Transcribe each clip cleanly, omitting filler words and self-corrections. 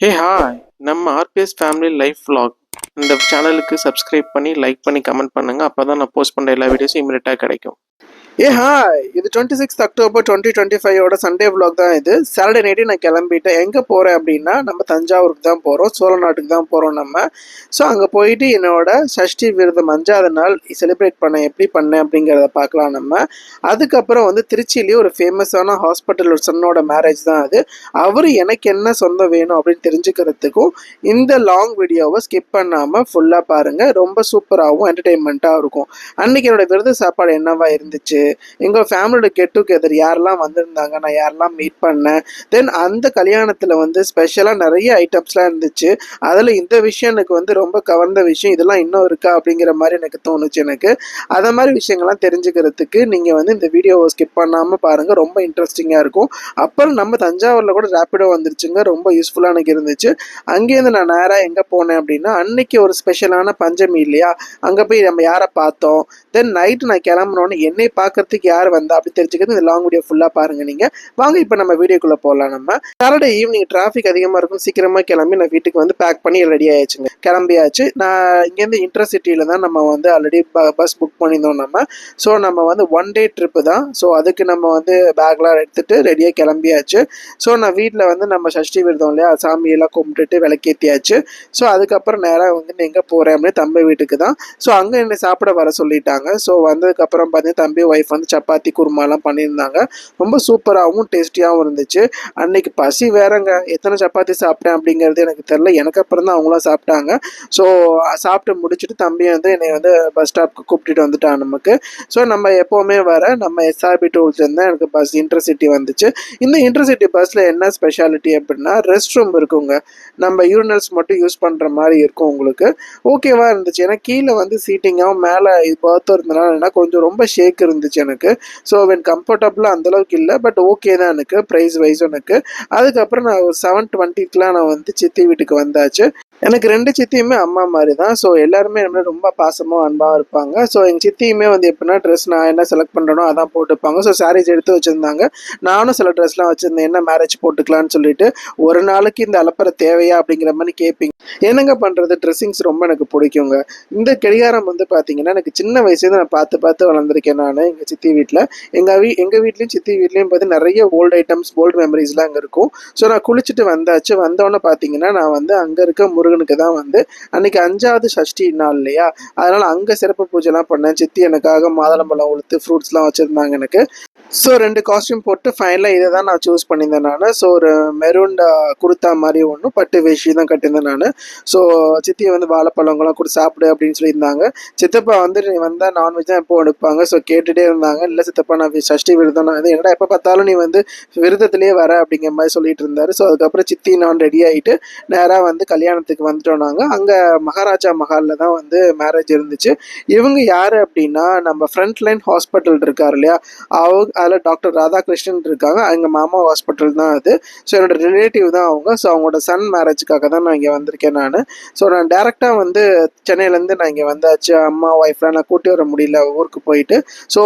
Hey hi! நம்ம RPS family life vlog இந்த சேனலுக்கு சப்ஸ்கிரைப் பண்ணி, லைக் பண்ணி, கமெண்ட் பண்ணுங்க. அப்பதான் நான் போஸ்ட் பண்ற எல்லா வீடியோஸும் இமிடியேட்டா கிடைக்கும். ஹாய், இது 26th அக்டோபர் 2025 சண்டே vlog தான். இது சாட்டர்டே நைட்டு நான் கிளம்பிட்டேன். எங்கே போகிறேன் அப்படின்னா நம்ம தஞ்சாவூருக்கு தான் போகிறோம், சோழ நாட்டுக்கு தான் போகிறோம் நம்ம. ஸோ அங்கே போயிட்டு என்னோட சஷ்டி விரதம் 5வது நாள் செலிப்ரேட் பண்ணேன், எப்படி பண்ணேன் அப்படிங்கிறத பார்க்கலாம் நம்ம. அதுக்கப்புறம் வந்து திருச்சியிலேயே ஒரு ஃபேமஸான ஹாஸ்பிட்டல் ஒரு சன்னோட மேரேஜ் தான் அது. அவர் எனக்கு என்ன சொந்தம் வேணும் அப்படின்னு தெரிஞ்சுக்கிறதுக்கும் இந்த லாங் வீடியோவை ஸ்கிப் பண்ணாமல் ஃபுல்லாக பாருங்கள். ரொம்ப சூப்பராகவும் என்டர்டெயின்மெண்ட்டாக இருக்கும். அன்றைக்கி என்னோடய விரத சாப்பாடு என்னவா இருந்துச்சு, எங்கள் ஃபேமிலியோட கெட் டுகெதர் யாரெல்லாம் வந்திருந்தாங்க, நான் யாரெல்லாம் மீட் பண்ணேன், தென் அந்த கல்யாணத்தில் வந்து ஸ்பெஷலாக நிறைய ஐட்டம்ஸ்லாம் இருந்துச்சு. அதில் இந்த விஷயம் எனக்கு வந்து ரொம்ப கவர்ந்த விஷயம், இதெல்லாம் இன்னும் இருக்கா அப்படிங்கிற மாதிரி எனக்கு தோணுச்சு. எனக்கு அதை மாதிரி விஷயங்கள்லாம் தெரிஞ்சுக்கிறதுக்கு நீங்கள் வந்து இந்த வீடியோவை ஸ்கிப் பண்ணாமல் பாருங்கள், ரொம்ப இன்ட்ரெஸ்டிங்காக இருக்கும். அப்புறம் நம்ம தஞ்சாவூரில் கூட ரேப்பிடோ வந்துருச்சுங்க, ரொம்ப யூஸ்ஃபுல்லாக எனக்கு இருந்துச்சு. அங்கேருந்து நான் நேராக எங்கே போனேன் அப்படின்னா, அன்னைக்கு ஒரு ஸ்பெஷலான பஞ்சமி இல்லையா, அங்கே போய் நம்ம யாரை பார்த்தோம், தென் நைட்டு நான் கிளம்புனோன்னு என்னை பார்க்கறதுக்கு யார் வந்தா அப்படி தெரிஞ்சுக்கிறது இந்த லாங் வீடியோ ஃபுல்லாக பாருங்கள் நீங்கள். வாங்க இப்போ நம்ம வீடியோக்குள்ளே போகலாம். நம்ம சாட்டர்டே ஈவினிங் டிராஃபிக் அதிகமாக இருக்கும், சீக்கிரமாக கிளம்பி நான் வீட்டுக்கு வந்து பேக் பண்ணி ரெடி ஆயிடுச்சுங்க, கிளம்பியாச்சு. நான் இங்கேருந்து இன்டர்சிட்டியில் தான் நம்ம வந்து ஆல்ரெடி பஸ் புக் பண்ணியிருந்தோம் நம்ம. ஸோ நம்ம வந்து 1 டே ட்ரிப்பு தான். ஸோ அதுக்கு நம்ம வந்து பேக்லாம் எடுத்துகிட்டு ரெடியாக கிளம்பியாச்சு. ஸோ நான் வீட்டில் வந்து நம்ம சஷ்டி விரதம் இல்லையா, சாமியெல்லாம் கும்பிட்டுட்டு விளக்கேற்றியாச்சு. ஸோ அதுக்கப்புறம் நேராக வந்து எங்கே போகிறேன் அப்படின்னு தம்பி வீட்டுக்கு தான். ஸோ அங்கே என்னை சாப்பிட வர சொல்லிட்டாங்க. ஸோ வந்ததுக்கப்புறம் பார்த்தீங்கன்னா தம்பி ஒய்ஃப் வந்து சப்பாத்தி குருமாலாம் பண்ணியிருந்தாங்க. ரொம்ப சூப்பராகவும் டேஸ்டியாகவும் இருந்துச்சு. அன்னைக்கு பசி வேறங்க, எத்தனை சப்பாத்தி சாப்பிட்டேன் அப்படிங்கிறது எனக்கு தெரில. எனக்கு அப்புறம் தான் அவங்களாம் சாப்பிட்டாங்க. ஸோ சாப்பிட்டு முடிச்சுட்டு தம்பி வந்து என்னை வந்து பஸ் ஸ்டாப்க்கு கூப்பிட்டுட்டு வந்துட்டான் நமக்கு. ஸோ நம்ம எப்போவுமே வர நம்ம எஸ்ஆர்பி டூல்ஸ் இருந்தால் எனக்கு பஸ் இன்டர்சிட்டி வந்துச்சு. இந்த இன்டர்சிட்டி பஸ்ஸில் என்ன ஸ்பெஷாலிட்டி அப்படின்னா ரெஸ்ட் ரூம் இருக்குங்க, நம்ம யூரினல்ஸ் மட்டும் யூஸ் பண்ணுற மாதிரி இருக்கும் உங்களுக்கு. ஓகேவா இருந்துச்சு. ஏன்னா கீழே வந்து சீட்டிங்காகவும் மேலே பர்த் இருந்தனால கொஞ்சம் ரொம்ப ஷேக் இருந்துச்சு எனக்கு. ஸோ வென் கம்ஃபர்டபுளாக அந்தளவுக்கு இல்லை, பட் ஓகே தான் எனக்கு ப்ரைஸ் வைஸும் எனக்கு. அதுக்கப்புறம் நான் ஒரு 7:20க்குலாம் நான் வந்து சித்தி வீட்டுக்கு வந்தாச்சு. எனக்கு 2 சித்தியுமே அம்மா மாதிரி தான். ஸோ எல்லாருமே என்ன ரொம்ப பாசமாக அன்பாக இருப்பாங்க. ஸோ எங்கள் சித்தியுமே வந்து எப்படின்னா ட்ரெஸ் நான் என்ன செலக்ட் பண்ணுறனோ அதான் போட்டுப்பாங்க. ஸோ சாரீஸ் எடுத்து வச்சுருந்தாங்க, நானும் சில ட்ரெஸ்லாம் வச்சுருந்தேன், என்ன மேரேஜ் போட்டுக்கலான்னு சொல்லிட்டு. ஒரு நாளைக்கு இந்த அலப்பறை தேவையா அப்படிங்கிற மாதிரி கேட்பீங்க. என்னங்க பண்ணுறது, ட்ரெஸ்ஸிங்ஸ் ரொம்ப எனக்கு பிடிக்குங்க. இந்த கடிகாரம் வந்து பார்த்தீங்கன்னா எனக்கு சின்ன வயசுலேருந்து நான் பார்த்து பார்த்து வளர்ந்துருக்கேன் நான் எங்கள் சித்தி வீட்டில். எங்கள் வீட்லேயும் சித்தி வீட்லேயும் பார்த்து நிறைய ஓல்டு ஐட்டம்ஸ், ஓல்டு மெமரிஸ்லாம் அங்கே இருக்கும். ஸோ நான் குளிச்சுட்டு வந்தாச்சு. வந்தோடனே பார்த்தீங்கன்னா நான் வந்து அங்கே இருக்க முருகனுக்கு தான் வந்து அன்றைக்கி 5வது சஷ்டி நாள் இல்லையா, அதனால் அங்கே சிறப்பு பூஜைலாம் பண்ணேன். சித்தி எனக்காக மாதுளம்பழம் உளுத்து ஃப்ரூட்ஸ்லாம் வச்சுருந்தாங்க எனக்கு. ஸோ 2 காஸ்டியூம் போட்டு ஃபைனலாக இதை தான் நான் சூஸ் பண்ணியிருந்தேன் நான். ஸோ ஒரு மெரூன் குர்த்தா மாதிரி ஒன்றும் பட்டு வேஷ்டி தான் கட்டியிருந்தேன் நான். ஸோ சித்தியை வந்து வாழைப்பழங்கள்லாம் கூட சாப்பிடு அப்படின்னு சொல்லியிருந்தாங்க. சித்தப்பா வந்து நீ வந்தால் நான்வெஜ் தான் எப்போ எடுப்பாங்க. ஸோ கேட்டுகிட்டே இருந்தாங்க, இல்லை சித்தப்பா நான் சஷ்டி விரதம், நான் என்னடா எப்போ பார்த்தாலும் நீ வந்து விரதத்துலேயே வர அப்படிங்கிற மாதிரி சொல்லிட்டு இருந்தார். ஸோ அதுக்கப்புறம் சித்தி நான் ரெடி ஆகிட்டு நேராக வந்து கல்யாணத்துக்கு வந்துட்டோம் நாங்கள். அங்கே மகாராஜா மஹாலில் தான் வந்து மேரேஜ் இருந்துச்சு. இவங்க யார் அப்படின்னா நம்ம ஃப்ரண்ட் லைன் ஹாஸ்பிட்டல் இருக்கார் இல்லையா, அதில் டாக்டர் ராதாகிருஷ்ணன் இருக்காங்க, எங்கள் மாமா ஹாஸ்பிட்டல் தான் அது. ஸோ என்னோட ரிலேட்டிவ் தான் அவங்க. ஸோ அவங்களோட சன் மேரேஜுக்காக தான் நான் இங்கே வந்திருக்கேன் நான். ஸோ நான் டேரெக்டாக வந்து சென்னையிலேருந்து நான் இங்கே வந்தாச்சு. அம்மா ஒய்ஃப்லாம் நான் கூட்டி வர முடியல ஊருக்கு போயிட்டு. ஸோ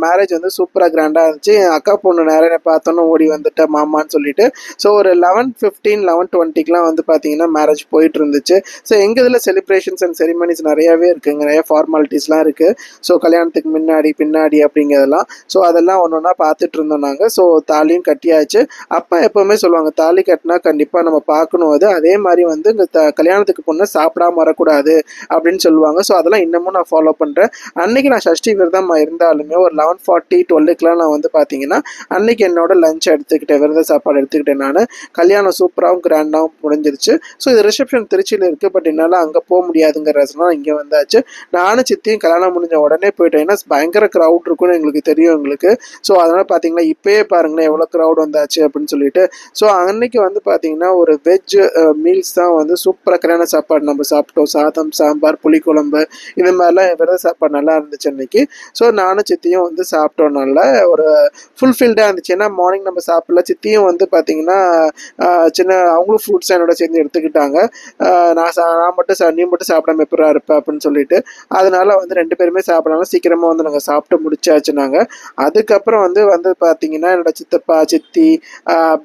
மேரேஜ் வந்து சூப்பராக கிராண்டாக இருந்துச்சு. என் அக்கா பொண்ணு நேரம் பார்த்தோன்னு ஓடி வந்துட்டேன் மாமான்னு சொல்லிட்டு. ஸோ ஒரு 11:15 11:20க்குலாம் வந்து பார்த்தீங்கன்னா மேரேஜ் போயிட்டு இருந்துச்சு. ஸோ எங்கள் இதில் செலிப்ரேஷன்ஸ் அண்ட் செரிமனிஸ் நிறையாவே இருக்குங்க, நிறைய ஃபார்மாலிட்டிஸ்லாம் இருக்குது. ஸோ கல்யாணத்துக்கு முன்னாடி பின்னாடி அப்படிங்கிறதெல்லாம். ஸோ அதெல்லாம் ஒன்று ஒன்றா பார்த்துட்டு இருந்தோம் நாங்கள். ஸோ தாலியும் கட்டியாச்சு. அப்பா எப்போவுமே சொல்லுவாங்க தாலி கட்டினா கண்டிப்பாக நம்ம பார்க்கணும் அது. அதே மாதிரி வந்து இந்த கல்யாணத்துக்கு பொண்ணு சாப்பிடாம வரக்கூடாது அப்படின்னு சொல்லுவாங்க. ஸோ அதெல்லாம் இன்னமும் நான் ஃபாலோ பண்ணுறேன். அன்றைக்கி நான் சஷ்டி விரதம் இருந்தாலுமே ஒரு 11:40 12க்குலாம் நான் வந்து பார்த்தீங்கன்னா அன்றைக்கி என்னோட லஞ்ச் எடுத்துக்கிட்டேன், விரத சாப்பாடு எடுத்துக்கிட்டேன் நான். கல்யாணம் சூப்பராகவும் கிராண்டாகவும் முடிஞ்சிருச்சு. ஸோ இது ரிசப்ஷன் திருச்சியில் இருக்குது, பட் என்னால் அங்கே போக முடியாதுங்கிற ரசனம் இங்கே வந்தாச்சு. நானும் சித்தியும் கல்யாணம் முடிஞ்ச உடனே போயிட்டேன். ஏன்னா பயங்கர க்ரௌட் இருக்குன்னு எங்களுக்கு தெரியும் எங்களுக்கு. ஸோ அதனால் பார்த்தீங்கன்னா இப்போயே பாருங்களேன் எவ்வளோ க்ரௌட் வந்தாச்சு அப்படின்னு சொல்லிட்டு. ஸோ அன்னைக்கு வந்து பார்த்தீங்கன்னா ஒரு வெஜ் மீல்ஸ் தான் வந்து சூப்பராக கல்யாண சாப்பாடு நம்ம சாப்பிட்டோம். சாதம், சாம்பார், புளிக்குழம்பு, இந்த மாதிரிலாம் விரத சாப்பாடு நல்லா இருந்துச்சு அன்னைக்கு. ஸோ நானும் சித்தியும் வந்து சாப்பிட்டோம். நல்லா ஒரு ஃபுல்ஃபில்டாக இருந்துச்சு. ஏன்னா மார்னிங் நம்ம சாப்பிடல. சித்தியும் வந்து பார்த்தீங்கன்னா சின்ன அவங்களும் ஃப்ரூட்ஸ் என்னோட சேர்ந்து எடுத்துக்கிட்டாங்க. நான் மட்டும் நீ மட்டும் சாப்பிடாம எப்படா இருப்ப அப்படின்னு சொல்லிட்டு, அதனால வந்து 2 பேருமே சாப்பிடாம சீக்கிரமாக வந்து நாங்கள் சாப்பிட்டு முடிச்சாச்சு நாங்கள். அதுக்கப்புறம் வந்து பார்த்தீங்கன்னா என்னோட சித்தப்பா சித்தி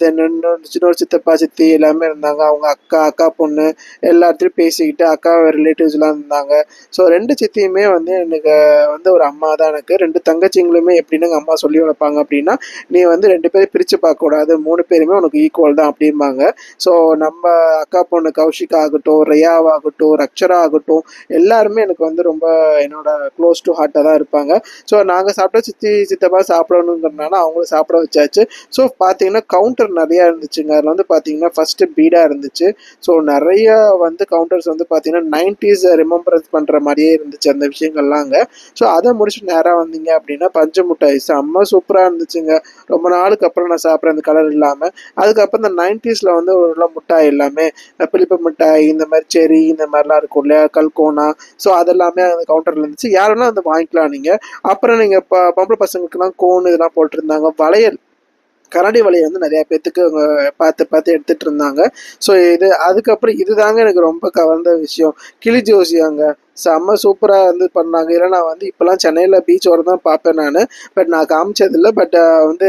தென் இன்னொரு சித்தப்பா சித்தி எல்லாமே இருந்தாங்க. அவங்க அக்கா பொண்ணு எல்லாத்தையும் பேசிக்கிட்டு அக்கா ரிலேட்டிவ்ஸ்லாம் இருந்தாங்க. ஸோ 2 சித்தியுமே வந்து எனக்கு வந்து ஒரு அம்மா தான் எனக்கு. 2 தங்கச்சிங்களுமே எப்படின்னு எங்கள் அம்மா சொல்லி வளர்ப்பாங்க அப்படின்னா, நீ வந்து 2 பேரும் பிரித்து பார்க்கக்கூடாது, 3 பேருமே உனக்கு ஈக்குவல் தான் அப்படிம்பாங்க. ஸோ நம்ம அக்கா பொண்ணு கௌஷிகா ஆகட்டும், ரியாவாகட்டும், ரக்ஷரா ஆகட்டும், எல்லாருமே எனக்கு வந்து ரொம்ப என்னோட க்ளோஸ் டு ஹார்ட்டாக தான் இருப்பாங்க. ஸோ நாங்கள் சாப்பிட்டா சித்தி சித்தப்பா சாப்பிடணுங்கிறதுனால அவங்களும் சாப்பிட வச்சாச்சு. ஸோ பார்த்தீங்கன்னா கவுண்டர் நிறையா இருந்துச்சுங்க. அதில் வந்து பார்த்தீங்கன்னா ஃபஸ்ட்டு பீடாக இருந்துச்சு. ஸோ நிறைய வந்து கவுண்டர்ஸ் வந்து பார்த்தீங்கன்னா 90s ரிமெம்பரன்ஸ் பண்ணுற மாதிரியே இருந்துச்சு அந்த விஷயங்கள்லாங்க. ஸோ அதை முடிச்சுட்டு நேராக வந்தீங்க அப்படின்னா பஞ்சு மிட்டாய் செம்ம சூப்பராக இருந்துச்சுங்க. ரொம்ப நாளுக்கு அப்புறம் நான் சாப்பிட்றேன் அந்த கலர் இல்லாமல். அதுக்கப்புறம் இந்த 90ஸ்ல வந்து ஒரு மிட்டாய் எல்லாமே புளிப்பு மிட்டாய், இந்த மாதிரி செரி இந்த மாதிரிலாம் இருக்கும் இல்லையா, கல்கோனா. ஸோ அதெல்லாமே அந்த கவுண்டரில் இருந்துச்சு. யாரெல்லாம் வந்து வாங்கிக்கலாம் நீங்கள். அப்புறம் நீங்கள் பொம்பளை பசங்களுக்குலாம் கோன் இதெல்லாம் போட்டிருந்தாங்க. வளையல் கரடி வலையை வந்து நிறையா பேர்த்துக்கு அவங்க பார்த்து எடுத்துகிட்டு இருந்தாங்க. ஸோ அதுக்கப்புறம் இதுதாங்க எனக்கு ரொம்ப கவர்ந்த விஷயம். கிளி ஜோசியாங்க செம்ம சூப்பராக வந்து பண்ணாங்க. ஏன்னா நான் வந்து இப்போலாம் சென்னையில் பீச் ஓரம் தான் பார்ப்பேன் நான். பட் நான் காமிச்சதில்லை. பட் வந்து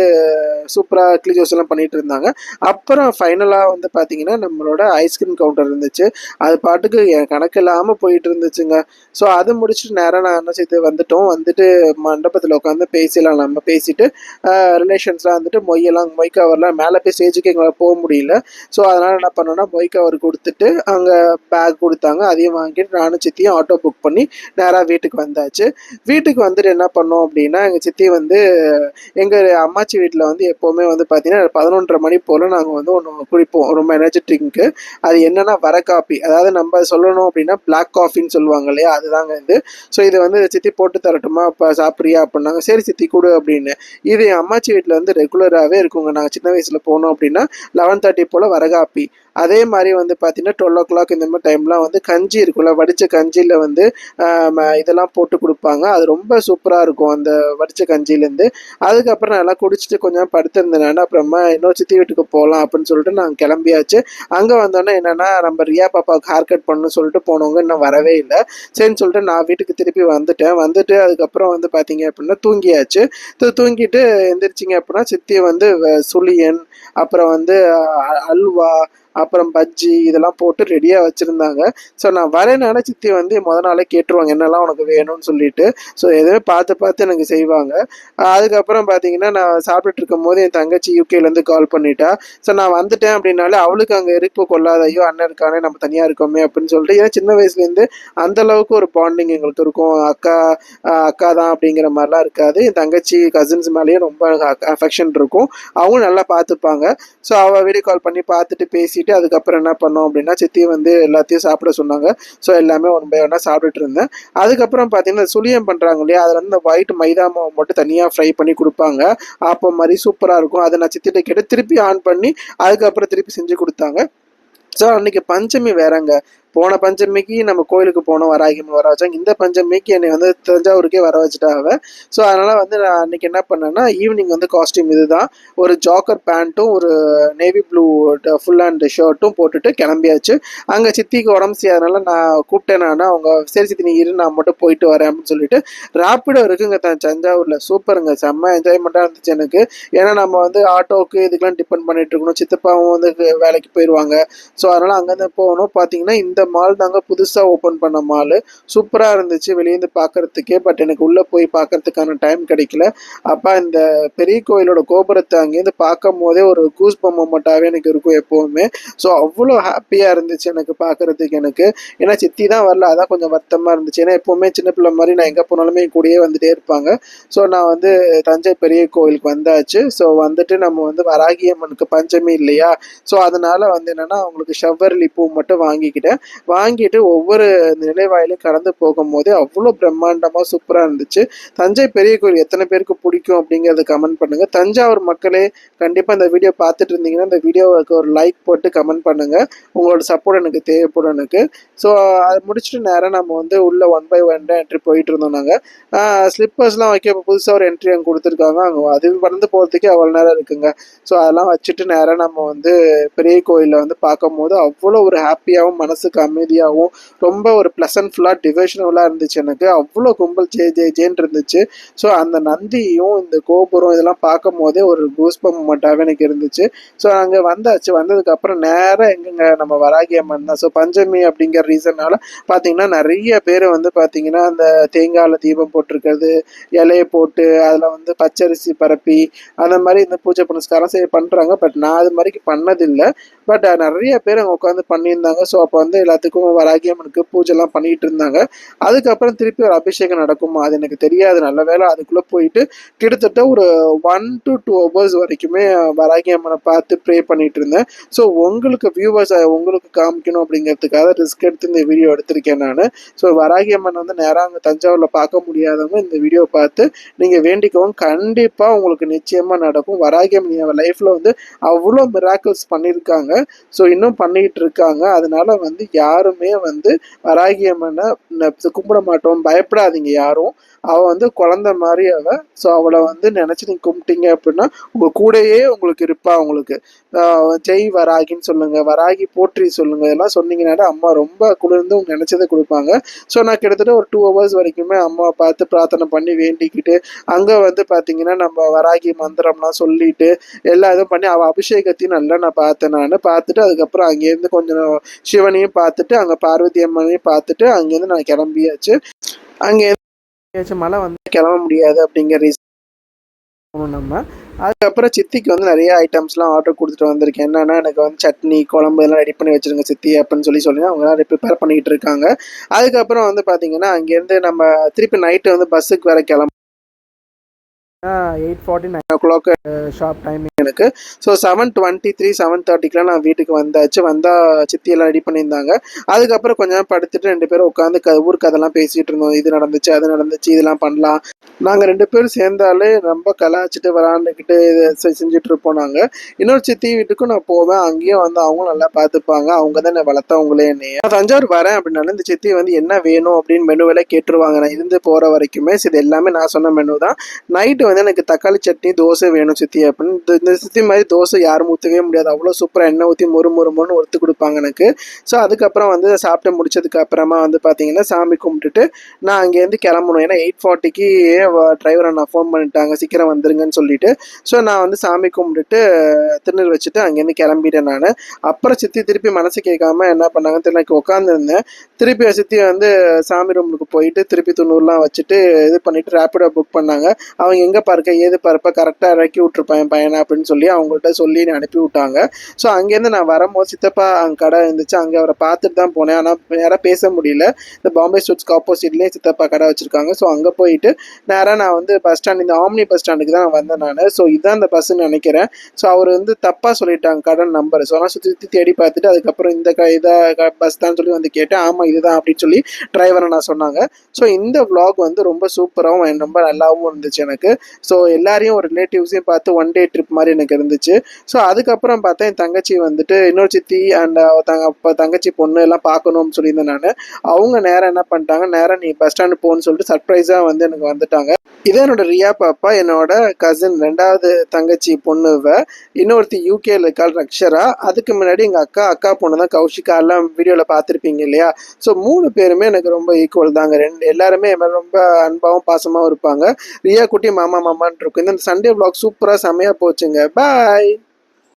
சூப்பராக கிளி ஜோசியெல்லாம் பண்ணிகிட்டு இருந்தாங்க. அப்புறம் ஃபைனலாக வந்து பார்த்திங்கன்னா நம்மளோட ஐஸ்கிரீம் கவுண்டர் இருந்துச்சு. அது பாட்டுக்கு என் கணக்கு இல்லாமல் போயிட்டு இருந்துச்சுங்க. ஸோ அது முடிச்சுட்டு நேராக நான் என்ன செய்து வந்துட்டு மண்டபத்தில் உட்காந்து பேசலாம். நம்ம பேசிட்டு ரிலேஷன்ஸ்லாம் வந்துட்டு மொய் கவர்லாம் மேலே போய் ஸ்டேஜுக்கு எங்களால் போக முடியல. ஸோ அதனால் என்ன பண்ணோன்னா மொய் கவர் கொடுத்துட்டு அங்கே பேக் கொடுத்தாங்க. அதையும் வாங்கிட்டு நானும் சித்தியும் ஆட்டோ புக் பண்ணி நேராக வீட்டுக்கு வந்தாச்சு. வீட்டுக்கு வந்துட்டு என்ன பண்ணோம் அப்படின்னா எங்கள் சித்தி வந்து எங்கள் அம்மாச்சி வீட்டில் வந்து எப்போவுமே வந்து பார்த்தீங்கன்னா 11:30 மணி போல் நாங்கள் வந்து ஒன்று குடிப்போம், ரொம்ப எனர்ஜி ட்ரிங்க்கு. அது என்னென்னா வர காப்பி, அதாவது நம்ம சொல்லணும் அப்படின்னா பிளாக் காஃபின்னு சொல்லுவாங்க இல்லையா, அதுதாங்க இது. ஸோ இதை வந்து சித்தி போட்டு தரட்டுமா இப்போ சாப்பிட்றியா அப்படின்னாங்க. சரி சித்தி கொடு அப்படின்னு. இது என் அம்மாச்சி வீட்டில் வந்து ரெகுலராகவே இருக்குங்க. நாங்கள் சின்ன வயசில் போனோம் அப்படின்னா 11:30 போல் வரகாப்பி. அதே மாதிரி வந்து பார்த்தீங்கன்னா 12 o'clock இந்த மாதிரி டைம்லாம் வந்து கஞ்சி இருக்குல்ல, வடித்த கஞ்சியில் வந்து இதெல்லாம் போட்டு கொடுப்பாங்க. அது ரொம்ப சூப்பராக இருக்கும் அந்த வடித்த கஞ்சியிலேருந்து. அதுக்கப்புறம் நான் எல்லாம் குடிச்சிட்டு கொஞ்சம் படுத்திருந்தேன் நான். அப்புறமா இன்னொரு சித்தி வீட்டுக்கு போகலாம் அப்படின்னு சொல்லிட்டு நாங்கள் கிளம்பியாச்சு. அங்கே வந்தோன்னே என்னென்னா நம்ம ரியா பாப்பாவுக்கு ஹேர் கட் பண்ணணும்னு சொல்லிட்டு போனவங்க இன்னும் வரவே இல்லை. சரின்னு சொல்லிட்டு நான் வீட்டுக்கு திருப்பி வந்துட்டு அதுக்கப்புறம் வந்து பார்த்தீங்க அப்படின்னா தூங்கியாச்சு. தூங்கிட்டு எந்திரிச்சிங்க அப்படின்னா சித்தி வந்து சுழியன், அப்புறம் வந்து அல்வா, அப்புறம் பஜ்ஜி இதெல்லாம் போட்டு ரெடியாக வச்சுருந்தாங்க. ஸோ நான் வரேனால சித்தி வந்து நாளே கேட்டுருவாங்க என்னெல்லாம் உனக்கு வேணும்னு சொல்லிட்டு. ஸோ எதுவுமே பார்த்து எனக்கு செய்வாங்க. அதுக்கப்புறம் பார்த்தீங்கன்னா நான் சாப்பிட்டுட்டு இருக்கும் போது என் தங்கச்சி யூகேலேருந்து கால் பண்ணிட்டா. ஸோ நான் வந்துட்டேன் அப்படின்னாலே அவளுக்கு அங்கே இருப்பு கொள்ளாத, ஐயோ அண்ணன் இருக்கானே நம்ம தனியாக இருக்கோமே அப்படின்னு சொல்லிட்டு. ஏன்னா சின்ன வயசுலேருந்து அந்தளவுக்கு ஒரு பாண்டிங் எங்களுக்கு இருக்கும். அக்கா தான் அப்படிங்கிற மாதிரிலாம் இருக்காது. என் தங்கச்சி கசின்ஸ் மேலேயும் ரொம்ப அஃபெக்ஷன் இருக்கும். அவங்களும் நல்லா பார்த்துப்பாங்க. ஸோ அவள் வீடியோ கால் பண்ணி பார்த்துட்டு பேசிட்டு அதுக்கப்புறம் என்ன பண்ணோம் அப்படின்னா சித்தி வந்து எல்லாத்தையும் சாப்பிட சொன்னாங்க. ஸோ எல்லாமே ஒன் பை ஒன்னாக சாப்பிட்டுட்டு இருந்தேன். அதுக்கப்புறம் பார்த்தீங்கன்னா சுழியம் பண்ணுறாங்க இல்லையா, அதில் வந்து இந்த ஒயிட் மைதா மாவு மட்டும் தனியாக ஃப்ரை பண்ணி கொடுப்பாங்க. அப்போ மாதிரி சூப்பராக இருக்கும். அதை நான் சித்திட்ட கேட்டு திருப்பி ஆன் பண்ணி அதுக்கப்புறம் திருப்பி செஞ்சு கொடுத்தாங்க. ஸோ அன்றைக்கி பஞ்சமி வேறங்க. போன பஞ்சமிக்கு நம்ம கோயிலுக்கு போனோம், வராகியம்மன் வர வச்சாங்க. இந்த பஞ்சமிக்கு என்னை வந்து தஞ்சாவூருக்கே வர வச்சுட்டாங்க. ஸோ அதனால் வந்து நான் அன்றைக்கி என்ன பண்ணேன்னா ஈவினிங் வந்து காஸ்டியூம் இதுதான், ஒரு ஜாக்கர் பேண்ட்டும் ஒரு நேவி ப்ளூ ஃபுல் ஹேண்ட் ஷர்ட்டும் போட்டுட்டு கிளம்பியாச்சு. அங்கே சித்திக்கு உடம்பு செய்யாதனால நான் கூப்பிட்டேன். அவங்க சரி சித்தி நீ இரு நான் மட்டும் போயிட்டு வரேன் அப்படின்னு சொல்லிட்டு. ரேப்பிடோ இருக்குங்க தஞ்சாவூரில், சூப்பருங்க, செம்ம என்ஜாய்மெண்ட்டாக இருந்துச்சு எனக்கு. ஏன்னா நம்ம வந்து ஆட்டோவுக்கு இதுக்கெலாம் டிபெண்ட் பண்ணிட்டு இருக்கணும். சித்தப்பாவும் வந்து வேலைக்கு போயிடுவாங்க. ஸோ அதனால் அங்கேருந்து போகணும். பார்த்தீங்கன்னா இந்த மால் தாங்க புதுசாக ஓப்பன் பண்ண மால். சூப்பராக இருந்துச்சு வெளியேருந்து பார்க்குறதுக்கே. பட் எனக்கு உள்ளே போய் பார்க்குறதுக்கான டைம் கிடைக்கல. அப்போ இந்த பெரிய கோயிலோட கோபுரத்தை அங்கேருந்து பார்க்கும் போதே ஒரு கூஸ் பம் மொமெண்ட்டாகவே எனக்கு இருக்கும் எப்போவுமே. ஸோ அவ்வளோ ஹாப்பியாக இருந்துச்சு எனக்கு பார்க்குறதுக்கு எனக்கு. ஏன்னா சித்தி தான் வரல, அதான் கொஞ்சம் வருத்தமாக இருந்துச்சு. ஏன்னா எப்போவுமே சின்ன பிள்ளை மாதிரி நான் எங்கே போனாலுமே என் கூடயே வந்துகிட்டே இருப்பாங்க. ஸோ நான் வந்து தஞ்சை பெரிய கோயிலுக்கு வந்தாச்சு. ஸோ வந்துட்டு நம்ம வந்து வராகியம்மனுக்கு பஞ்சமி இல்லையா, ஸோ அதனால் வந்து என்னென்னா அவங்களுக்கு ஷவ்வர்லி பூ மட்டும் வாங்கிக்கிட்டேன். வாங்கிட்டு ஒவ்வொரு நிலைவாயிலையும் கடந்து போகும்போது அவ்வளோ பிரம்மாண்டமாக சூப்பராக இருந்துச்சு. தஞ்சை பெரிய கோயில் எத்தனை பேருக்கு பிடிக்கும் அப்படிங்கிறத கமெண்ட் பண்ணுங்கள். தஞ்சாவூர் மக்களே கண்டிப்பாக இந்த வீடியோ பார்த்துட்டு இருந்தீங்கன்னா இந்த வீடியோவுக்கு ஒரு லைக் போட்டு கமெண்ட் பண்ணுங்கள். உங்களோட சப்போர்ட் எனக்கு தேவைப்படும் எனக்கு. ஸோ அதை முடிச்சுட்டு நேராக நம்ம வந்து உள்ளே 1 by 1 என்ட்ரி போயிட்டு இருந்தோம். நாங்கள் ஸ்லிப்பர்ஸ்லாம் வைக்க இப்போ புதுசாக ஒரு என்ட்ரி அங்கே கொடுத்துருக்காங்க. அங்கே அது வந்து போகிறதுக்கே அவ்வளோ நேரம் இருக்குங்க. ஸோ அதெல்லாம் வச்சுட்டு நேராக நம்ம வந்து பெரிய கோயிலில் வந்து பார்க்கும்போது அவ்வளோ ஒரு ஹாப்பியாகவும் மனசுக்கு அமைதியாகவும் ரொம்ப ஒரு ப்ளசன்ட்ஃபுல்லாக டிவோஷனலாக இருந்துச்சு. எனக்கு அவ்வளோ கும்பல் ஜேன்னு இருந்துச்சு. ஸோ அந்த நந்தியும் இந்த கோபுரம் இதெல்லாம் பார்க்கும் போதே ஒரு கூஸ்பம் மொமெண்ட்டாகவே எனக்கு இருந்துச்சு. ஸோ அங்கே வந்தாச்சு. வந்ததுக்கப்புறம் நேராக எங்கெங்க நம்ம வராகி அம்மன் தான். ஸோ பஞ்சமி அப்படிங்கிற ரீசன்னால பார்த்தீங்கன்னா நிறைய பேர் வந்து பார்த்தீங்கன்னா அந்த தேங்காயில் தீபம் போட்டிருக்கிறது, இலையை போட்டு அதில் வந்து பச்சரிசி பரப்பி அந்த மாதிரி இந்த பூஜை புனஸ்காரம் பண்ணுறாங்க. பட் நான் அது மாதிரி பண்ணதில்லை. பட் நிறைய பேர் அங்கே உட்காந்து பண்ணியிருந்தாங்க. ஸோ அப்போ வந்து எல்லாத்துக்கும் வராகி அம்மனுக்கு பூஜைலாம் பண்ணிகிட்டு இருந்தாங்க. அதுக்கப்புறம் திருப்பி ஒரு அபிஷேகம் நடக்குமா அது எனக்கு தெரியாது. நல்ல வேளை அதுக்குள்ளே போயிட்டு கிட்டத்தட்ட ஒரு 1 to 2 hours வரைக்குமே வராகி அம்மனை பார்த்து ப்ரே பண்ணிட்டு இருந்தேன். ஸோ உங்களுக்கு வியூவர்ஸ் உங்களுக்கு காமிக்கணும் அப்படிங்கிறதுக்காக ரிஸ்க் எடுத்து இந்த வீடியோ எடுத்திருக்கேன் நான். ஸோ வராகி அம்மன் வந்து நேராக அங்கே தஞ்சாவூரில் பார்க்க முடியாதவங்க இந்த வீடியோ பார்த்து நீங்கள் வேண்டிக்கவும் கண்டிப்பாக உங்களுக்கு நிச்சயமாக நடக்கும். வராகி அம்மன் லைஃப்பில் வந்து அவ்வளோ மிராக்கிள்ஸ் பண்ணியிருக்காங்க. ஸோ இன்னும் பண்ணிகிட்டு இருக்காங்க. அதனால வந்து யாருமே வந்து வராகி அம்மனை கும்பிட மாட்டோம் பயப்படாதீங்க யாரும். அவள் வந்து குழந்த மாதிரி அவள். ஸோ அவளை வந்து நினச்சி நீங்கள் கும்பிட்டீங்க அப்படின்னா உங்கள் கூடையே உங்களுக்கு இருப்பா. உங்களுக்கு ஜெய் வராகின்னு சொல்லுங்கள், வராகி போற்றி சொல்லுங்கள், இதெல்லாம் சொன்னீங்கன்னாலே அம்மா ரொம்ப குளிர்ந்து உங்க நினச்சதை கொடுப்பாங்க. ஸோ நான் கிட்டத்தட்ட ஒரு 2 hours வரைக்குமே அம்மாவை பார்த்து பிரார்த்தனை பண்ணி வேண்டிக்கிட்டு அங்கே வந்து பார்த்தீங்கன்னா நம்ம வராகி மந்திரம்லாம் சொல்லிட்டு எல்லா இதுவும் பண்ணி அவள் அபிஷேகத்தையும் நல்லா நான் பார்த்தேன். நான் பார்த்துட்டு அதுக்கப்புறம் அங்கேருந்து கொஞ்சம் சிவனையும் பார்த்துட்டு அங்கே பார்வதி அம்மனையும் பார்த்துட்டு அங்கேருந்து நான் கிளம்பியாச்சு. அங்கே மழை வந்து கிளம்ப முடியாது அப்படிங்கிற ரீசன் நம்ம அதுக்கப்புறம் சித்திக்கு வந்து நிறைய ஐட்டம்ஸ்லாம் ஆர்டர் கொடுத்துட்டு வந்திருக்கேன். என்னன்னா எனக்கு வந்து சட்னி குழம்பு இதெல்லாம் ரெடி பண்ணி வச்சுருங்க சித்தி அப்படின்னு சொல்லி அவங்களாம் ப்ரிப்பேர் பண்ணிக்கிட்டு இருக்காங்க. அதுக்கப்புறம் வந்து பார்த்தீங்கன்னா அங்கேருந்து நம்ம திருப்பி நைட்டு வந்து பஸ்ஸுக்கு வேற 8:49 o'clock ஷார்ப் டைமிங் எனக்கு. ஸோ 7:23 7:30 நான் வீட்டுக்கு வந்தாச்சு. வந்தால் சித்தியெல்லாம் ரெடி பண்ணியிருந்தாங்க. அதுக்கப்புறம் கொஞ்ச நேரம் படுத்துட்டு 2 பேரும் உட்காந்து ஊர் கதெல்லாம் பேசிகிட்டு இருந்தோம். இது நடந்துச்சு அது நடந்துச்சு இதெல்லாம் பண்ணலாம். நாங்கள் 2 பேரும் சேர்ந்தாலே ரொம்ப கலாச்சிட்டு விளாண்டுக்கிட்டு செஞ்சுட்டு இருப்போம். நாங்கள் இன்னொரு சித்தி வீட்டுக்கும் நான் போவேன். அங்கேயும் வந்து அவங்களும் நல்லா பார்த்துப்பாங்க. அவங்க தான் என்னை வளர்த்தவங்களே. என்னைய நான் தஞ்சாவூர் வரேன் அப்படின்னாலும் இந்த சித்தி வந்து என்ன வேணும் அப்படின்னு மெனுவெல்லாம் கேட்டுருவாங்க. நான் இருந்து போகிற வரைக்குமே இது எல்லாமே நான் சொன்ன மெனு தான். நைட்டு வந்து எனக்கு தக்காளி சட்னி தோசை வேணும் சித்தி அப்படின்னு. இந்த சித்தி மாதிரி தோசை யாரும் ஊற்றவே முடியாது. அவ்வளோ சூப்பராக எண்ணெய் ஊற்றி மொறுன்னு ஒருத்து கொடுப்பாங்க எனக்கு. ஸோ அதுக்கப்புறம் வந்து சாப்பிட்டு முடிச்சதுக்கு அப்புறமா வந்து பார்த்தீங்கன்னா சாமி கும்பிட்டுட்டு நான் அங்கேருந்து கிளம்பணும். ஏன்னா 8:40 டிரைவரை நான் ஃபோன் பண்ணிட்டாங்க சீக்கிரம் வந்துருங்கன்னு சொல்லிட்டு. ஸோ நான் வந்து சாமி கும்பிட்டுட்டு திருநீர் வச்சுட்டு அங்கேருந்து கிளம்பிட்டேன் நான். அப்புறம் சித்தி திருப்பி மனசு கேட்காம என்ன பண்ணாங்கன்னு தெரியல, எனக்கு உட்காந்துருந்தேன். திருப்பி சித்தி வந்து சாமி ரூமுக்கு போயிட்டு திருப்பி துண்ணூறுலாம் வச்சுட்டு இது பண்ணிட்டு ரேப்பிடோ புக் பண்ணாங்க. அவங்க எங்கே பார்க்க ஏது பார்ப்ப கரெக்டாக இறக்கி விட்டுருப்பேன் என் பையனை அப்படின்னு சொல்லி அவங்கள்ட்ட சொல்லி அனுப்பி விட்டாங்க. ஸோ அங்கேருந்து நான் வரும்போது சித்தப்பா அங்கே கடை இருந்துச்சு. அங்கே அவரை பார்த்துட்டு தான் போனேன். ஆனால் யாராவது பேச முடியல. இந்த பாம்பே ஸ்டூட்ஸ்க்கு ஆப்போசிட்லேயே சித்தப்பா கடை வச்சுருக்காங்க. ஸோ அங்கே போயிட்டு நேராக நான் வந்து பஸ் ஸ்டாண்ட் இந்த ஆம்னி பஸ் ஸ்டாண்டுக்கு தான் நான் வந்தேன் நான். ஸோ இதுதான் அந்த பஸ்ஸுன்னு நினைக்கிறேன். ஸோ அவர் வந்து தப்பாக சொல்லிட்டாங்க கடன் நம்பர். ஸோ ஆனால் சுற்றி தேடி பார்த்துட்டு அதுக்கப்புறம் இந்த இதாக பஸ் தான் சொல்லி வந்து கேட்டேன். ஆமாம் இதுதான் அப்படின்னு சொல்லி டிரைவரை நான் சொன்னாங்க. ஸோ இந்த விளாக் வந்து ரொம்ப சூப்பராகவும் ரொம்ப நல்லாவும் இருந்துச்சு எனக்கு. ஸோ எல்லாரையும் ஒரு ரிலேட்டிவ்ஸையும் பார்த்து 1 day ட்ரிப் மாதிரி எனக்கு இருந்துச்சு. ஸோ அதுக்கப்புறம் பார்த்தா என் தங்கச்சி வந்துட்டு இன்னொரு சித்தி அண்ட் தங்கச்சி பொண்ணு எல்லாம் பார்க்கணும்னு சொல்லியிருந்தேன் நான். அவங்க நேரம் என்ன பண்ணிட்டாங்க, நேரம் நீ பஸ் ஸ்டாண்டு போகணுன்னு சொல்லிட்டு சர்ப்ரைஸாக வந்து எனக்கு வந்துட்டாங்க. இதே என்னோட ரியா பாப்பா, என்னோட கசின் 2வது தங்கச்சி பொண்ணுவ, இன்னொருத்தி யூகேல இருக்காள் ரக்ஷரா. அதுக்கு முன்னாடி எங்கள் அக்கா பொண்ணு தான் கௌஷிகா. எல்லாம் வீடியோவில் பார்த்துருப்பீங்க இல்லையா. ஸோ 3 பேருமே எனக்கு ரொம்ப ஈக்குவல் தாங்க. எல்லாருமே ரொம்ப அன்பாகவும் பாசமாகவும் இருப்பாங்க. ரியா குட்டி மாமான்னு இருக்கும். இந்த சண்டே vlog சூப்பராக செமையாக போச்சுங்க. பாய்.